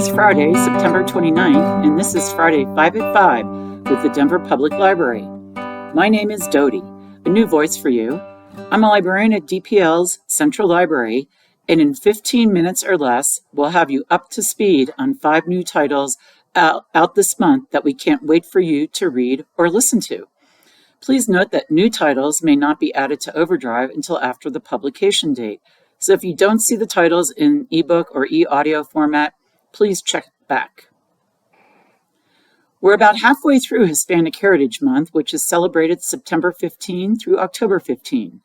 is Friday, September 29th, and this is Friday 5 at 5 with the Denver Public Library. My name is Dodie, a new voice for you. I'm a librarian at DPL's Central Library, and in 15 minutes or less, we'll have you up to speed on 5 new titles out this month that we can't wait for you to read or listen to. Please note that new titles may not be added to Overdrive until after the publication date. So if you don't see the titles in ebook or e-audio format, please check back. We're about halfway through Hispanic Heritage Month, which is celebrated September 15 through October 15.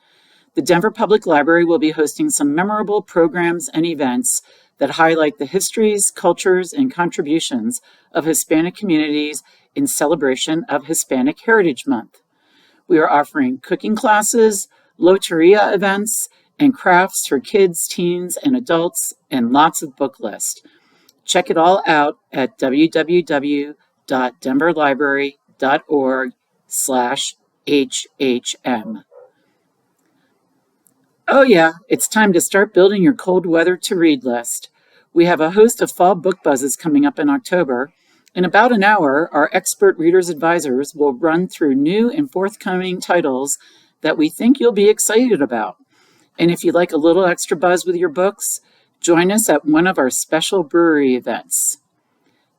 The Denver Public Library will be hosting some memorable programs and events that highlight the histories, cultures, and contributions of Hispanic communities in celebration of Hispanic Heritage Month. We are offering cooking classes, loteria events, and crafts for kids, teens, and adults, and lots of book lists. Check it all out at www.denverlibrary.org/HHM. Oh yeah, it's time to start building your cold weather to read list. We have a host of fall book buzzes coming up in October. In about an hour, our expert readers advisors will run through new and forthcoming titles that we think you'll be excited about. And if you'd like a little extra buzz with your books, join us at one of our special brewery events.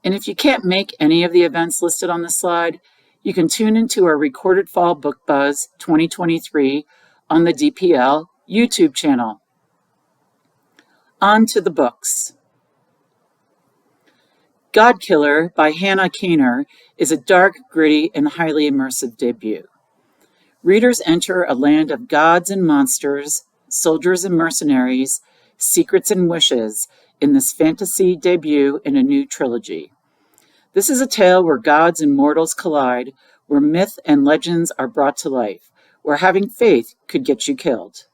And if you can't make any of the events listed on the slide, you can tune into our recorded Fall Book Buzz 2023 on the DPL YouTube channel. On to the books. Godkiller by Hannah Kaner is a dark, gritty, and highly immersive debut. Readers enter a land of gods and monsters, soldiers and mercenaries, secrets and wishes in this fantasy debut in a new trilogy. This is a tale where gods and mortals collide, where myth and legends are brought to life, where having faith could get you killed.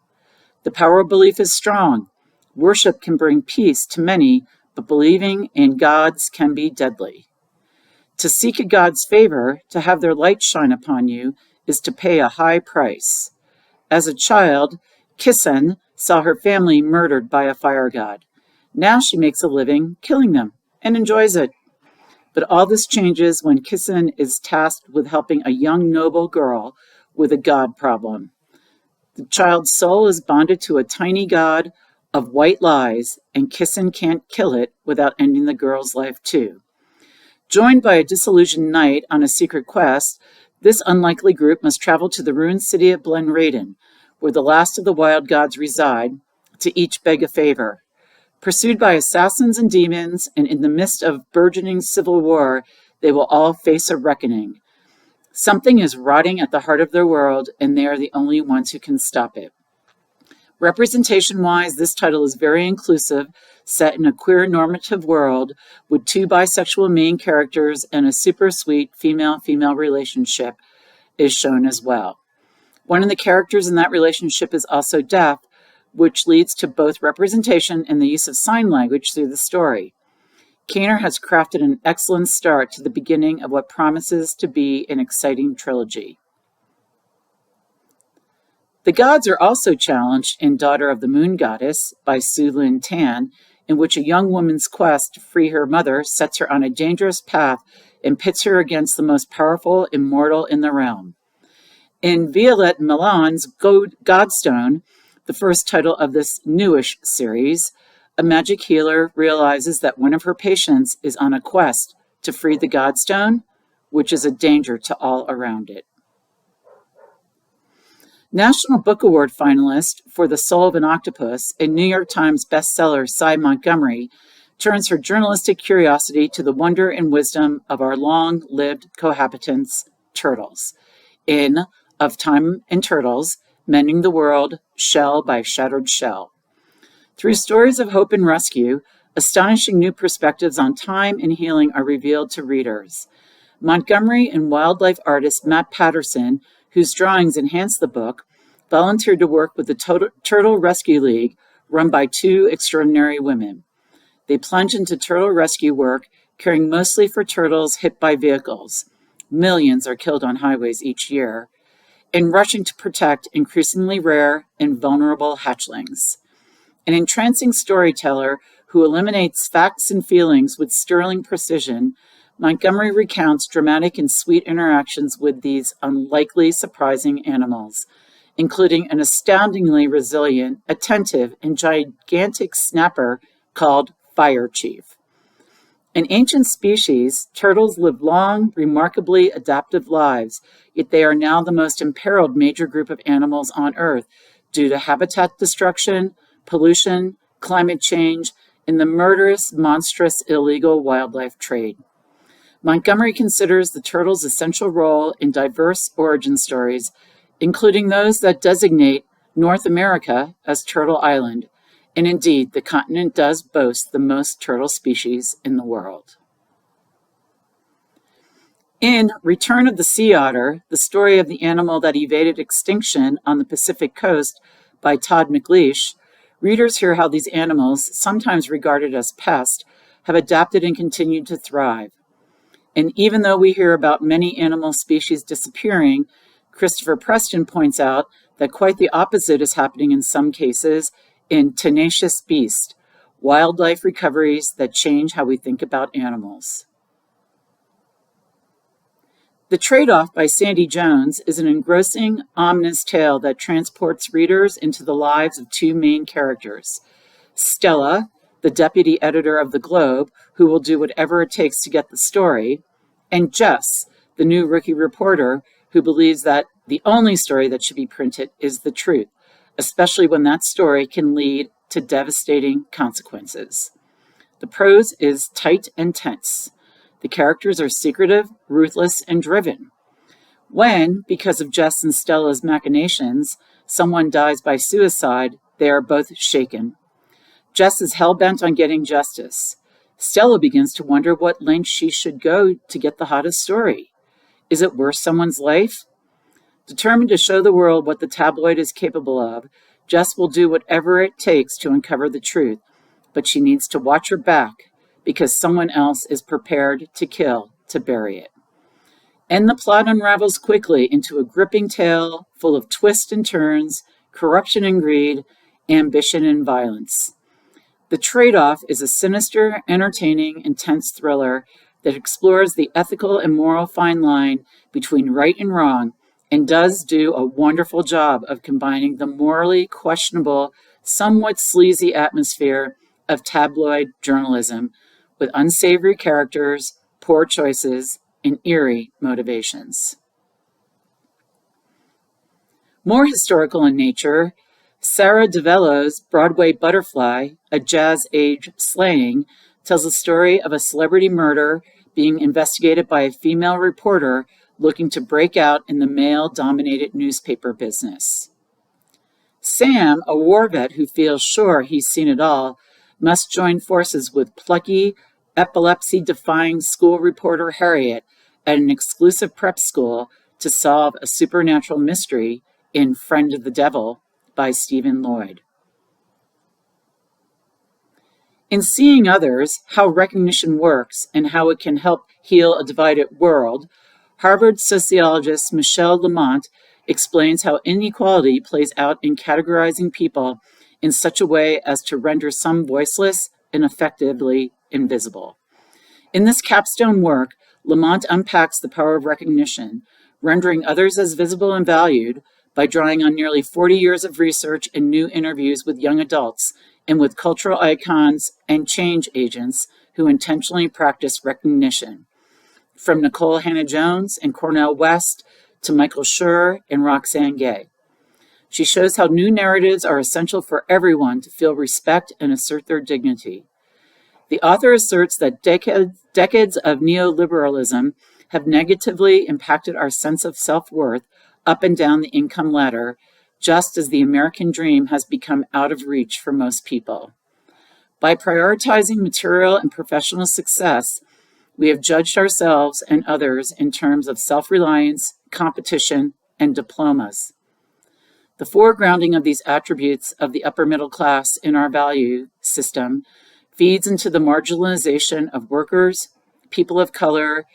The power of belief is strong. Worship can bring peace to many, but believing in gods can be deadly. To seek a god's favor, to have their light shine upon you, is to pay a high price. As a child, Kissen saw her family murdered by a fire god. Now she makes a living killing them and enjoys it. But all this changes when Kissen is tasked with helping a young noble girl with a god problem. The child's soul is bonded to a tiny god of white lies, and Kissen can't kill it without ending the girl's life too. Joined by a disillusioned knight on a secret quest, this unlikely group must travel to the ruined city of Blenraden, where the last of the wild gods reside, to each beg a favor. Pursued by assassins and demons, and in the midst of burgeoning civil war, they will all face a reckoning. Something is rotting at the heart of their world, and they are the only ones who can stop it. Representation-wise, this title is very inclusive, set in a queer normative world with 2 bisexual main characters and a super sweet female-female relationship is shown as well. One of the characters in that relationship is also deaf, which leads to both representation and the use of sign language through the story. Kaner has crafted an excellent start to the beginning of what promises to be an exciting trilogy. The gods are also challenged in Daughter of the Moon Goddess by Sue Lynn Tan, in which a young woman's quest to free her mother sets her on a dangerous path and pits her against the most powerful immortal in the realm. In Violette Milan's Godstone, the first title of this newish series, a magic healer realizes that one of her patients is on a quest to free the Godstone, which is a danger to all around it. National Book Award finalist for The Soul of an Octopus, a New York Times bestseller, Cy Montgomery, turns her journalistic curiosity to the wonder and wisdom of our long-lived cohabitants, turtles, in Of Time and Turtles, Mending the World, Shell by Shattered Shell. Through stories of hope and rescue, astonishing new perspectives on time and healing are revealed to readers. Montgomery and wildlife artist Matt Patterson, whose drawings enhance the book, volunteered to work with the Turtle Rescue League, run by 2 extraordinary women. They plunge into turtle rescue work, caring mostly for turtles hit by vehicles. Millions are killed on highways each year, and rushing to protect increasingly rare and vulnerable hatchlings. An entrancing storyteller who eliminates facts and feelings with sterling precision, Montgomery recounts dramatic and sweet interactions with these unlikely, surprising animals, including an astoundingly resilient, attentive, and gigantic snapper called Fire Chief. An ancient species, turtles live long, remarkably adaptive lives, yet they are now the most imperiled major group of animals on Earth due to habitat destruction, pollution, climate change, and the murderous, monstrous, illegal wildlife trade. Montgomery considers the turtle's essential role in diverse origin stories, including those that designate North America as Turtle Island, and indeed, the continent does boast the most turtle species in the world. In Return of the Sea Otter, the story of the animal that evaded extinction on the Pacific coast by Todd McLeish, readers hear how these animals, sometimes regarded as pests, have adapted and continued to thrive. And even though we hear about many animal species disappearing, Christopher Preston points out that quite the opposite is happening in some cases in Tenacious Beast, wildlife recoveries that change how we think about animals. The Trade-Off by Sandy Jones is an engrossing, ominous tale that transports readers into the lives of two main characters. Stella, the deputy editor of the Globe, who will do whatever it takes to get the story, and Jess, the new rookie reporter, who believes that the only story that should be printed is the truth, especially when that story can lead to devastating consequences. The prose is tight and tense. The characters are secretive, ruthless, and driven. When, because of Jess and Stella's machinations, someone dies by suicide, they are both shaken. Jess is hell-bent on getting justice. Stella begins to wonder what lengths she should go to get the hottest story. Is it worth someone's life? Determined to show the world what the tabloid is capable of, Jess will do whatever it takes to uncover the truth, but she needs to watch her back because someone else is prepared to kill to bury it. And the plot unravels quickly into a gripping tale full of twists and turns, corruption and greed, ambition and violence. The Trade-Off is a sinister, entertaining, intense thriller that explores the ethical and moral fine line between right and wrong, and does do a wonderful job of combining the morally questionable, somewhat sleazy atmosphere of tabloid journalism with unsavory characters, poor choices, and eerie motivations. More historical in nature, Sarah DeVello's Broadway Butterfly, a jazz-age slaying, tells the story of a celebrity murder being investigated by a female reporter looking to break out in the male-dominated newspaper business. Sam, a war vet who feels sure he's seen it all, must join forces with plucky, epilepsy-defying school reporter Harriet at an exclusive prep school to solve a supernatural mystery in Friend of the Devil by Stephen Lloyd. In Seeing Others, How Recognition Works and How It Can Help Heal a Divided World, Harvard sociologist Michelle Lamont explains how inequality plays out in categorizing people in such a way as to render some voiceless and effectively invisible. In this capstone work, Lamont unpacks the power of recognition, rendering others as visible and valued by drawing on nearly 40 years of research and new interviews with young adults and with cultural icons and change agents who intentionally practice recognition. From Nicole Hannah-Jones and Cornel West to Michael Schur and Roxane Gay. She shows how new narratives are essential for everyone to feel respect and assert their dignity. The author asserts that decades of neoliberalism have negatively impacted our sense of self-worth up and down the income ladder, just as the American dream has become out of reach for most people. By prioritizing material and professional success, we have judged ourselves and others in terms of self-reliance, competition, and diplomas. The foregrounding of these attributes of the upper middle class in our value system feeds into the marginalization of workers, people of color,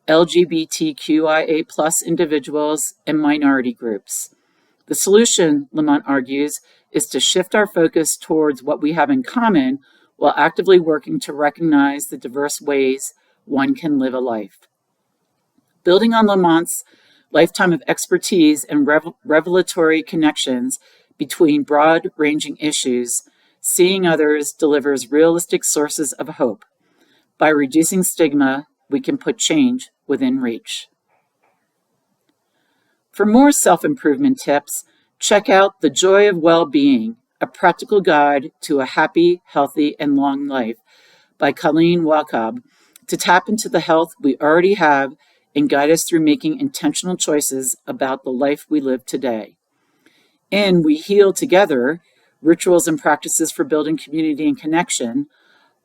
LGBTQIA+ individuals, and minority groups. The solution, Lamont argues, is to shift our focus towards what we have in common while actively working to recognize the diverse ways one can live a life. Building on Lamont's lifetime of expertise and revelatory connections between broad-ranging issues, Seeing Others delivers realistic sources of hope. By reducing stigma, we can put change within reach. For more self-improvement tips, check out The Joy of Well-Being, a practical guide to a happy, healthy, and long life by Colleen Walkob, to tap into the health we already have and guide us through making intentional choices about the life we live today. In We Heal Together, Rituals and Practices for Building Community and Connection,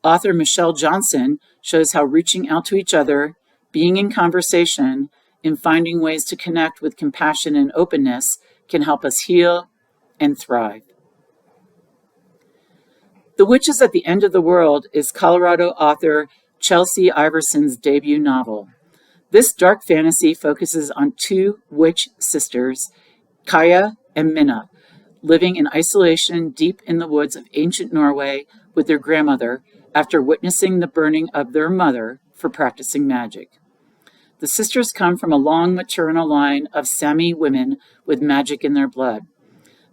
author Michelle Johnson shows how reaching out to each other, being in conversation, and finding ways to connect with compassion and openness can help us heal and thrive. The Witches at the End of the World is Colorado author Chelsea Iverson's debut novel. This dark fantasy focuses on two witch sisters, Kaya and Minna, living in isolation deep in the woods of ancient Norway with their grandmother after witnessing the burning of their mother for practicing magic. The sisters come from a long maternal line of Sami women with magic in their blood.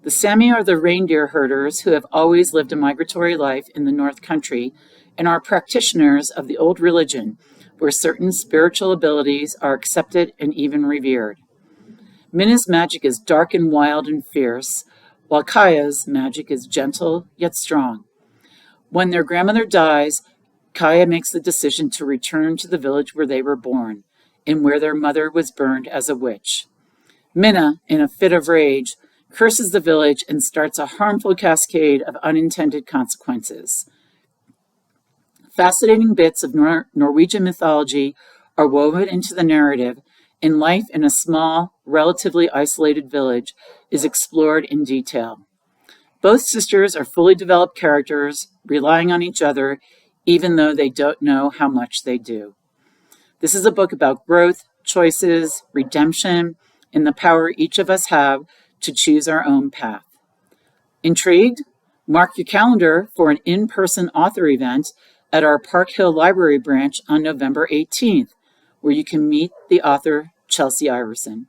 The Sami are the reindeer herders who have always lived a migratory life in the North Country and are practitioners of the old religion, where certain spiritual abilities are accepted and even revered. Minna's magic is dark and wild and fierce, while Kaya's magic is gentle yet strong. When their grandmother dies, Kaya makes the decision to return to the village where they were born and where their mother was burned as a witch. Minna, in a fit of rage, curses the village and starts a harmful cascade of unintended consequences. Fascinating bits of Norwegian mythology are woven into the narrative, and life in a small, relatively isolated village is explored in detail. Both sisters are fully developed characters, relying on each other, even though they don't know how much they do. This is a book about growth, choices, redemption, and the power each of us have to choose our own path. Intrigued? Mark your calendar for an in-person author event at our Park Hill Library branch on November 18th, where you can meet the author Chelsea Iverson.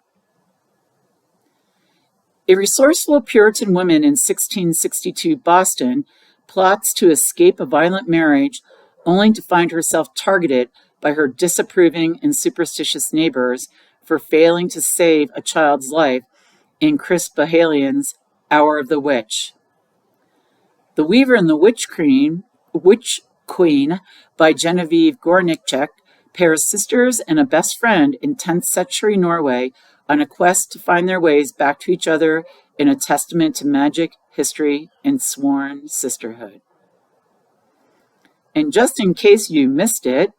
A resourceful Puritan woman in 1662 Boston plots to escape a violent marriage only to find herself targeted by her disapproving and superstitious neighbors for failing to save a child's life in Chris Bahalian's Hour of the Witch. The Weaver and the Witch Queen by Genevieve Gornichek pairs sisters and a best friend in 10th century Norway on a quest to find their ways back to each other in a testament to magic, history, and sworn sisterhood. And just in case you missed it,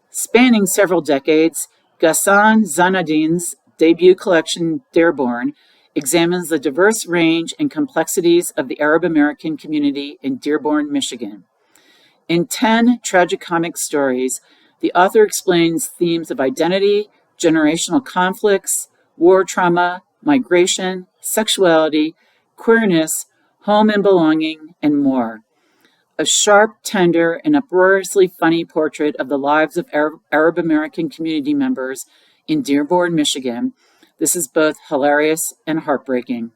spanning several decades, Ghassan Zanadin's debut collection, Dearborn, examines the diverse range and complexities of the Arab American community in Dearborn, Michigan. In 10 tragicomic stories, the author explains themes of identity, generational conflicts, war trauma, migration, sexuality, queerness, home and belonging, and more. A sharp, tender, and uproariously funny portrait of the lives of Arab American community members in Dearborn, Michigan. This is both hilarious and heartbreaking.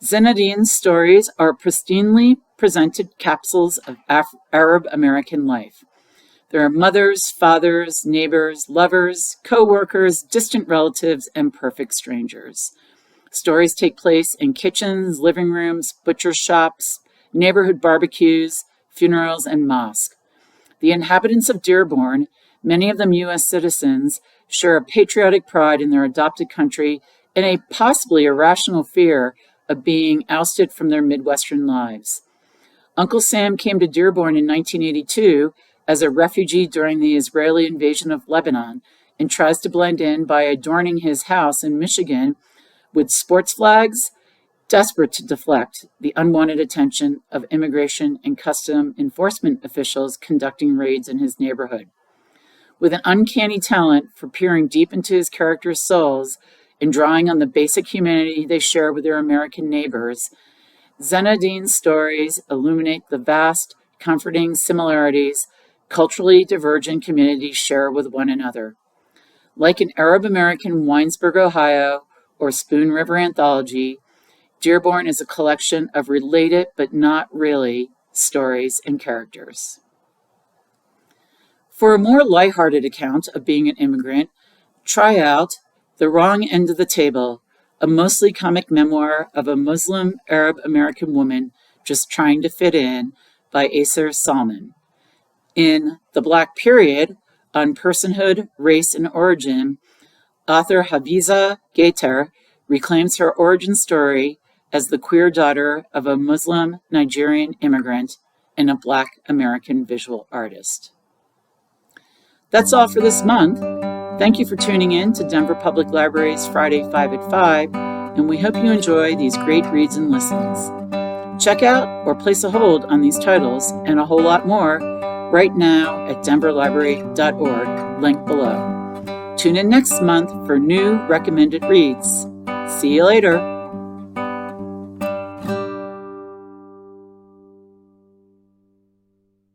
Zenadine's stories are pristinely presented capsules of Arab American life. There are mothers, fathers, neighbors, lovers, co-workers, distant relatives, and perfect strangers. Stories take place in kitchens, living rooms, butcher shops, neighborhood barbecues, funerals, and mosques. The inhabitants of Dearborn, many of them U.S. citizens, share a patriotic pride in their adopted country and a possibly irrational fear of being ousted from their Midwestern lives. Uncle Sam came to Dearborn in 1982 as a refugee during the Israeli invasion of Lebanon and tries to blend in by adorning his house in Michigan with sports flags, desperate to deflect the unwanted attention of immigration and custom enforcement officials conducting raids in his neighborhood. With an uncanny talent for peering deep into his characters' souls and drawing on the basic humanity they share with their American neighbors, Zenadine's stories illuminate the vast, comforting similarities culturally divergent communities share with one another. Like an Arab American Winesburg, Ohio, or Spoon River anthology, Dearborn is a collection of related but not really stories and characters. For a more lighthearted account of being an immigrant, try out The Wrong End of the Table, a mostly comic memoir of a Muslim Arab American woman just trying to fit in by Acer Salman. In The Black Period, on personhood, race, and origin, author Hafiza Gaiter reclaims her origin story as the queer daughter of a Muslim Nigerian immigrant and a Black American visual artist. That's all for this month. Thank you for tuning in to Denver Public Library's Friday 5 at 5, and we hope you enjoy these great reads and listens. Check out or place a hold on these titles and a whole lot more right now at denverlibrary.org, link below. Tune in next month for new recommended reads. See you later.